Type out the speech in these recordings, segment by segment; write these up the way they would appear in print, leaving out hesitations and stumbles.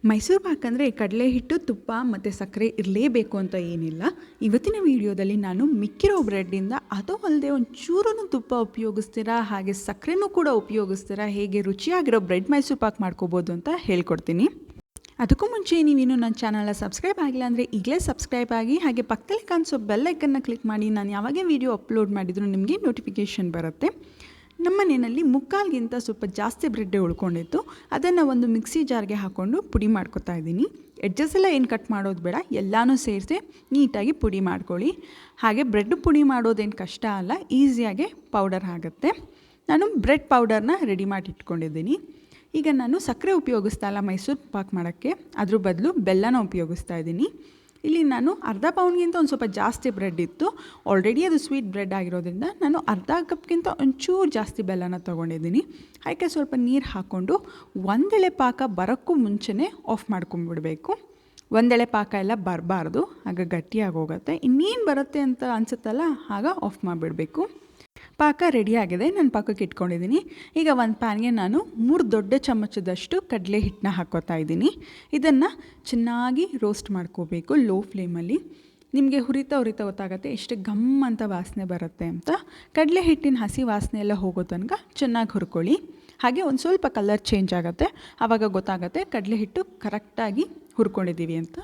ಮೈಸೂರು ಪಾಕ್ ಅಂದರೆ ಕಡಲೆ ಹಿಟ್ಟು ತುಪ್ಪ ಮತ್ತು ಸಕ್ಕರೆ ಇರಲೇಬೇಕು ಅಂತ ಏನಿಲ್ಲ. ಇವತ್ತಿನ ವಿಡಿಯೋದಲ್ಲಿ ನಾನು ಮಿಕ್ಕಿರೋ ಬ್ರೆಡ್ಡಿಂದ ಅದು ಅಲ್ಲದೆ ಒಂಚೂರೂ ತುಪ್ಪ ಉಪಯೋಗಿಸ್ತೀರಾ ಹಾಗೆ ಸಕ್ಕರೆನೂ ಕೂಡ ಉಪಯೋಗಿಸ್ತೀರಾ ಹೇಗೆ ರುಚಿಯಾಗಿರೋ ಬ್ರೆಡ್ ಮೈಸೂರು ಪಾಕ್ ಮಾಡ್ಕೋಬೋದು ಅಂತ ಹೇಳ್ಕೊಡ್ತೀನಿ. ಅದಕ್ಕೂ ಮುಂಚೆ ನೀವೇನು ನನ್ನ ಚಾನಲ್ನ ಸಬ್ಸ್ಕ್ರೈಬ್ ಆಗಿಲ್ಲ ಅಂದರೆ ಈಗಲೇ ಸಬ್ಸ್ಕ್ರೈಬ್ ಆಗಿ ಹಾಗೆ ಪಕ್ಕದಲ್ಲಿ ಕಾಣಿಸೋ ಬೆಲ್ ಐಕನ್ನ ಕ್ಲಿಕ್ ಮಾಡಿ ನಾನು ಯಾವಾಗೇ ವಿಡಿಯೋ ಅಪ್ಲೋಡ್ ಮಾಡಿದರೂ ನಿಮಗೆ ನೋಟಿಫಿಕೇಷನ್ ಬರುತ್ತೆ. ನಮ್ಮ ಮನೆಯಲ್ಲಿ ಮುಕ್ಕಾಲ್ಗಿಂತ ಸ್ವಲ್ಪ ಜಾಸ್ತಿ ಬ್ರೆಡ್ಡೆ ಉಳ್ಕೊಂಡಿತ್ತು. ಅದನ್ನು ಒಂದು ಮಿಕ್ಸಿ ಜಾರ್ಗೆ ಹಾಕ್ಕೊಂಡು ಪುಡಿ ಮಾಡ್ಕೊತಾ ಇದ್ದೀನಿ. ಎಡ್ಜಸ್ ಎಲ್ಲ ಏನು ಕಟ್ ಮಾಡೋದು ಬೇಡ, ಎಲ್ಲನೂ ಸೇರಿಸಿ ನೀಟಾಗಿ ಪುಡಿ ಮಾಡ್ಕೊಳ್ಳಿ. ಹಾಗೆ ಬ್ರೆಡ್ ಪುಡಿ ಮಾಡೋದೇನು ಕಷ್ಟ ಅಲ್ಲ, ಈಸಿಯಾಗೆ ಪೌಡರ್ ಆಗುತ್ತೆ. ನಾನು ಬ್ರೆಡ್ ಪೌಡರ್ನ ರೆಡಿ ಮಾಡಿ ಇಟ್ಕೊಂಡಿದ್ದೀನಿ. ಈಗ ನಾನು ಸಕ್ಕರೆ ಉಪಯೋಗಿಸ್ತಾ ಇಲ್ಲ ಮೈಸೂರು ಪಾಕ್ ಮಾಡೋಕ್ಕೆ, ಅದ್ರ ಬದಲು ಬೆಲ್ಲನ ಉಪಯೋಗಿಸ್ತಾ ಇದ್ದೀನಿ. ಇಲ್ಲಿ ನಾನು ಅರ್ಧ ಪೌಂಡ್ಗಿಂತ ಒಂದು ಸ್ವಲ್ಪ ಜಾಸ್ತಿ ಬ್ರೆಡ್ ಇತ್ತು. ಆಲ್ರೆಡಿ ಅದು ಸ್ವೀಟ್ ಬ್ರೆಡ್ ಆಗಿರೋದ್ರಿಂದ ನಾನು ಅರ್ಧ ಕಪ್ಗಿಂತ ಒಂಚೂರು ಜಾಸ್ತಿ ಬೆಲ್ಲನ ತೊಗೊಂಡಿದ್ದೀನಿ. ಅದಕ್ಕೆ ಸ್ವಲ್ಪ ನೀರು ಹಾಕ್ಕೊಂಡು ಒಂದೆಳೆ ಪಾಕ ಬರೋಕ್ಕೂ ಮುಂಚೆನೇ ಆಫ್ ಮಾಡ್ಕೊಂಡ್ಬಿಡಬೇಕು. ಒಂದೆಳೆ ಪಾಕ ಎಲ್ಲ ಬರಬಾರ್ದು, ಆಗ ಗಟ್ಟಿಯಾಗಿ ಹೋಗುತ್ತೆ. ಇನ್ನೇನು ಬರುತ್ತೆ ಅಂತ ಅನಿಸುತ್ತಲ್ಲ, ಆಗ ಆಫ್ ಮಾಡಿಬಿಡಬೇಕು. ಪಾಕ ರೆಡಿಯಾಗಿದೆ, ನಾನು ಪಾಕಕ್ಕೆ ಇಟ್ಕೊಂಡಿದ್ದೀನಿ. ಈಗ ಒಂದು ಪ್ಯಾನ್ಗೆ ನಾನು 3 ದೊಡ್ಡ ಚಮಚದಷ್ಟು ಕಡಲೆ ಹಿಟ್ಟನ್ನ ಹಾಕ್ಕೋತಾ ಇದ್ದೀನಿ. ಇದನ್ನು ಚೆನ್ನಾಗಿ ರೋಸ್ಟ್ ಮಾಡ್ಕೋಬೇಕು ಲೋ ಫ್ಲೇಮಲ್ಲಿ. ನಿಮಗೆ ಹುರಿತಾ ಗೊತ್ತಾಗುತ್ತೆ ಎಷ್ಟು ಘಮ್ ಅಂತ ವಾಸನೆ ಬರುತ್ತೆ ಅಂತ. ಕಡಲೆ ಹಿಟ್ಟಿನ ಹಸಿ ವಾಸನೆ ಎಲ್ಲ ಹೋಗೋ ತನಕ ಚೆನ್ನಾಗಿ ಹುರ್ಕೊಳ್ಳಿ. ಹಾಗೆ ಒಂದು ಸ್ವಲ್ಪ ಕಲರ್ ಚೇಂಜ್ ಆಗುತ್ತೆ, ಆವಾಗ ಗೊತ್ತಾಗುತ್ತೆ ಕಡಲೆ ಹಿಟ್ಟು ಕರೆಕ್ಟಾಗಿ ಹುರ್ಕೊಂಡಿದ್ದೀವಿ ಅಂತ.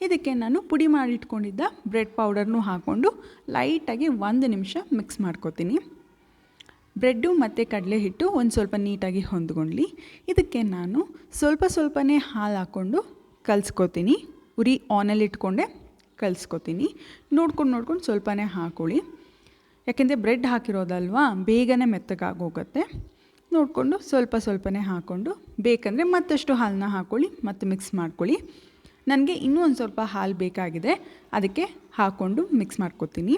ಇದಕ್ಕೆ ನಾನು ಪುಡಿ ಮಾಡಿಟ್ಕೊಂಡಿದ್ದ ಬ್ರೆಡ್ ಪೌಡರ್ನೂ ಹಾಕ್ಕೊಂಡು ಲೈಟಾಗಿ 1 ನಿಮಿಷ ಮಿಕ್ಸ್ ಮಾಡ್ಕೋತೀನಿ. ಬ್ರೆಡ್ಡು ಮತ್ತು ಕಡಲೆ ಹಿಟ್ಟು ಒಂದು ಸ್ವಲ್ಪ ನೀಟಾಗಿ ಹೊಂದ್ಕೊಳ್ಳಿ. ಇದಕ್ಕೆ ನಾನು ಸ್ವಲ್ಪನೇ ಹಾಲು ಹಾಕ್ಕೊಂಡು ಕಲಿಸ್ಕೋತೀನಿ. ಉರಿ ಆನಲ್ಲಿ ಇಟ್ಕೊಂಡೆ ಕಲಿಸ್ಕೋತೀನಿ. ನೋಡ್ಕೊಂಡು ಸ್ವಲ್ಪನೇ ಹಾಕ್ಕೊಳ್ಳಿ, ಯಾಕೆಂದರೆ ಬ್ರೆಡ್ ಹಾಕಿರೋದಲ್ವಾ ಬೇಗನೆ ಮೆತ್ತಗಾಗೋಗುತ್ತೆ. ನೋಡಿಕೊಂಡು ಸ್ವಲ್ಪನೇ ಹಾಕ್ಕೊಂಡು ಬೇಕಂದರೆ ಮತ್ತಷ್ಟು ಹಾಲನ್ನ ಹಾಕ್ಕೊಳ್ಳಿ ಮತ್ತು ಮಿಕ್ಸ್ ಮಾಡ್ಕೊಳ್ಳಿ. ನನಗೆ ಇನ್ನೂ ಒಂದು ಸ್ವಲ್ಪ ಹಾಲು ಬೇಕಾಗಿದೆ, ಅದಕ್ಕೆ ಹಾಕ್ಕೊಂಡು ಮಿಕ್ಸ್ ಮಾಡ್ಕೊತೀನಿ.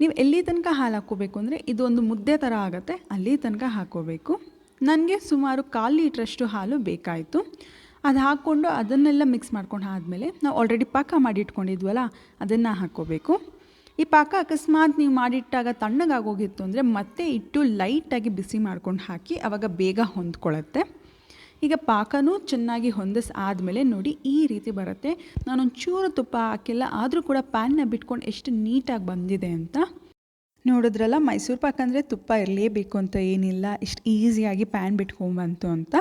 ನೀವು ಎಲ್ಲಿ ತನಕ ಹಾಲು ಹಾಕ್ಕೋಬೇಕು ಅಂದರೆ ಇದು ಒಂದು ಮುದ್ದೆ ಥರ ಆಗುತ್ತೆ, ಅಲ್ಲಿ ತನಕ ಹಾಕ್ಕೋಬೇಕು. ನನಗೆ ಸುಮಾರು 1/4 ಲೀಟ್ರಷ್ಟು ಹಾಲು ಬೇಕಾಯಿತು. ಅದು ಹಾಕ್ಕೊಂಡು ಅದನ್ನೆಲ್ಲ ಮಿಕ್ಸ್ ಮಾಡ್ಕೊಂಡು ಆದಮೇಲೆ ನಾವು ಆಲ್ರೆಡಿ ಪಾಕ ಮಾಡಿಟ್ಕೊಂಡಿದ್ವಲ್ಲ ಅದನ್ನು ಹಾಕ್ಕೋಬೇಕು. ಈ ಪಾಕ ಅಕಸ್ಮಾತ್ ನೀವು ಮಾಡಿಟ್ಟಾಗ ತಣ್ಣಗಾಗೋಗಿತ್ತು ಅಂದರೆ ಮತ್ತೆ ಇಟ್ಟು ಲೈಟಾಗಿ ಬಿಸಿ ಮಾಡ್ಕೊಂಡು ಹಾಕಿ, ಆವಾಗ ಬೇಗ ಹೊಂದ್ಕೊಳ್ಳುತ್ತೆ. ಈಗ ಪಾಕನೂ ಚೆನ್ನಾಗಿ ಆದಮೇಲೆ ನೋಡಿ ಈ ರೀತಿ ಬರುತ್ತೆ. ನಾನೊಂಚೂರು ತುಪ್ಪ ಹಾಕಿಲ್ಲ, ಆದರೂ ಕೂಡ ಪ್ಯಾನ್ನ ಬಿಟ್ಕೊಂಡು ಎಷ್ಟು ನೀಟಾಗಿ ಬಂದಿದೆ ಅಂತ. ನೋಡಿದ್ರಲ್ಲ, ಮೈಸೂರು ಪಾಕ್ ಅಂದರೆ ತುಪ್ಪ ಇರಲೇಬೇಕು ಅಂತ ಏನಿಲ್ಲ, ಇಷ್ಟು ಈಸಿಯಾಗಿ ಪ್ಯಾನ್ ಬಿಟ್ಕೊಂಡ್ಬಂತು ಅಂತ.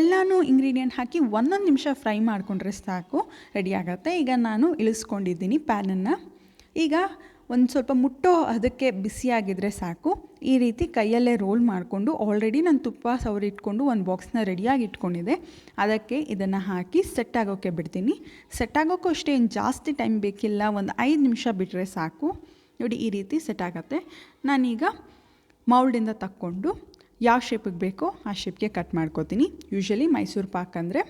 ಎಲ್ಲನೂ ಇಂಗ್ರೀಡಿಯೆಂಟ್ ಹಾಕಿ 1 ನಿಮಿಷ ಫ್ರೈ ಮಾಡಿಕೊಂಡ್ರೆ ಸಾಕು, ರೆಡಿ ಆಗುತ್ತೆ. ಈಗ ನಾನು ಇಳಿಸ್ಕೊಂಡಿದ್ದೀನಿ ಪ್ಯಾನನ್ನು. ಈಗ ಒಂದು ಸ್ವಲ್ಪ ಮುಟ್ಟೋ ಅದಕ್ಕೆ ಬಿಸಿಯಾಗಿದ್ದರೆ ಸಾಕು. ಈ ರೀತಿ ಕೈಯಲ್ಲೇ ರೋಲ್ ಮಾಡಿಕೊಂಡು ಆಲ್ರೆಡಿ ನಾನು ತುಪ್ಪ ಸವರಿಟ್ಕೊಂಡು ಒಂದು ಬಾಕ್ಸ್ನ ರೆಡಿಯಾಗಿ ಇಟ್ಕೊಂಡಿದ್ದೆ, ಅದಕ್ಕೆ ಇದನ್ನು ಹಾಕಿ ಸೆಟ್ ಆಗೋಕ್ಕೆ ಬಿಡ್ತೀನಿ. ಸೆಟ್ ಆಗೋಕ್ಕೂ ಅಷ್ಟೇ ಏನು ಜಾಸ್ತಿ ಟೈಮ್ ಬೇಕಿಲ್ಲ, ಒಂದು 5 ನಿಮಿಷ ಬಿಟ್ಟರೆ ಸಾಕು. ನೋಡಿ ಈ ರೀತಿ ಸೆಟ್ ಆಗುತ್ತೆ. ನಾನೀಗ ಮೌಲ್ಡಿಂದ ತಕ್ಕೊಂಡು ಯಾವ ಶೇಪಿಗೆ ಬೇಕೋ ಆ ಶೇಪ್ಗೆ ಕಟ್ ಮಾಡ್ಕೋತೀನಿ. ಯೂಶ್ವಲಿ ಮೈಸೂರು ಪಾಕ್ ಅಂದರೆ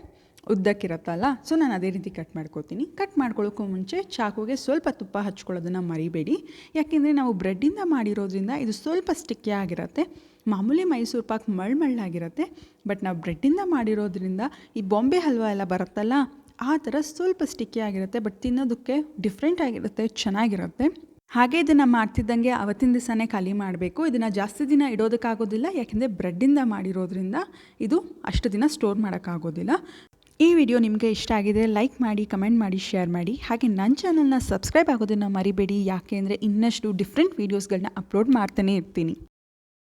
ಉದ್ದಕ್ಕಿರುತ್ತಲ್ಲ, ಸೊ ನಾನು ಅದೇ ರೀತಿ ಕಟ್ ಮಾಡ್ಕೋತೀನಿ. ಕಟ್ ಮಾಡ್ಕೊಳ್ಳೋಕ್ಕೂ ಮುಂಚೆ ಚಾಕುಗೆ ಸ್ವಲ್ಪ ತುಪ್ಪ ಹಚ್ಕೊಳ್ಳೋದನ್ನು ಮರಿಬೇಡಿ, ಯಾಕೆಂದರೆ ನಾವು ಬ್ರೆಡ್ಡಿಂದ ಮಾಡಿರೋದ್ರಿಂದ ಇದು ಸ್ವಲ್ಪ ಸ್ಟಿಕ್ಕಿ ಆಗಿರುತ್ತೆ. ಮಾಮೂಲಿ ಮೈಸೂರು ಪಾಕ್ ಮಳ್ಳಾಗಿರುತ್ತೆ, ಬಟ್ ನಾವು ಬ್ರೆಡ್ಡಿಂದ ಮಾಡಿರೋದ್ರಿಂದ ಈ ಬಾಂಬೆ ಹಲ್ವಾ ಎಲ್ಲ ಬರುತ್ತಲ್ಲ ಆ ಥರ ಸ್ವಲ್ಪ ಸ್ಟಿಕ್ಕಿ ಆಗಿರುತ್ತೆ. ಬಟ್ ತಿನ್ನೋದಕ್ಕೆ ಡಿಫ್ರೆಂಟ್ ಆಗಿರುತ್ತೆ, ಚೆನ್ನಾಗಿರುತ್ತೆ. ಹಾಗೆ ಇದನ್ನು ಮಾಡ್ತಿದ್ದಂಗೆ ಅವತ್ತಿನ ದಿವಸನೇ ಖಾಲಿ ಮಾಡಬೇಕು. ಇದನ್ನು ಜಾಸ್ತಿ ದಿನ ಇಡೋದಕ್ಕಾಗೋದಿಲ್ಲ, ಯಾಕೆಂದರೆ ಬ್ರೆಡ್ಡಿಂದ ಮಾಡಿರೋದ್ರಿಂದ ಇದು ಅಷ್ಟು ದಿನ ಸ್ಟೋರ್ ಮಾಡೋಕ್ಕಾಗೋದಿಲ್ಲ. ಈ ವಿಡಿಯೋ ನಿಮಗೆ ಇಷ್ಟ ಆಗಿದೆ ಲೈಕ್ ಮಾಡಿ, ಕಮೆಂಟ್ ಮಾಡಿ, ಶೇರ್ ಮಾಡಿ. ಹಾಗೆ ನನ್ನ ಚಾನಲ್ನ ಸಬ್ಸ್ಕ್ರೈಬ್ ಆಗೋದನ್ನು ಮರಿಬೇಡಿ, ಯಾಕೆ ಅಂದರೆ ಇನ್ನಷ್ಟು ಡಿಫ್ರೆಂಟ್ ವೀಡಿಯೋಸ್ಗಳನ್ನ ಅಪ್ಲೋಡ್ ಮಾಡ್ತಾನೇ ಇರ್ತೀನಿ.